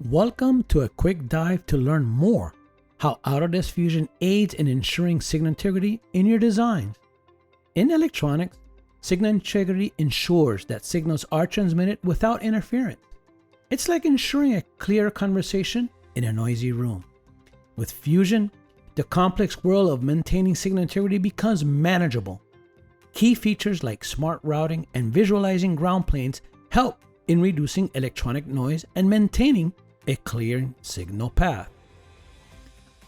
Welcome to a quick dive to learn more how Autodesk Fusion aids in ensuring signal integrity in your designs. In electronics, signal integrity ensures that signals are transmitted without interference. It's like ensuring a clear conversation in a noisy room. With Fusion, the complex world of maintaining signal integrity becomes manageable. Key features like smart routing and visualizing ground planes help in reducing electronic noise and maintaining a clear signal path.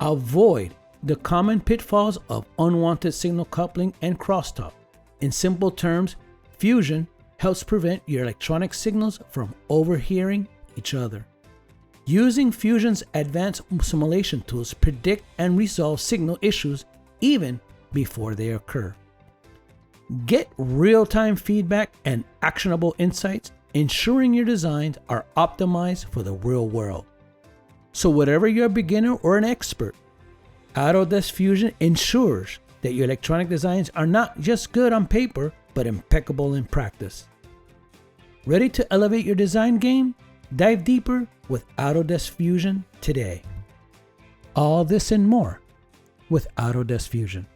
Avoid the common pitfalls of unwanted signal coupling and crosstalk. In simple terms, Fusion helps prevent your electronic signals from overhearing each other. Using Fusion's advanced simulation tools predict and resolve signal issues even before they occur. Get real-time feedback and actionable insights, ensuring your designs are optimized for the real world. So whether you're a beginner or an expert, Autodesk Fusion ensures that your electronic designs are not just good on paper, but impeccable in practice. Ready to elevate your design game? Dive deeper with Autodesk Fusion today. All this and more with Autodesk Fusion.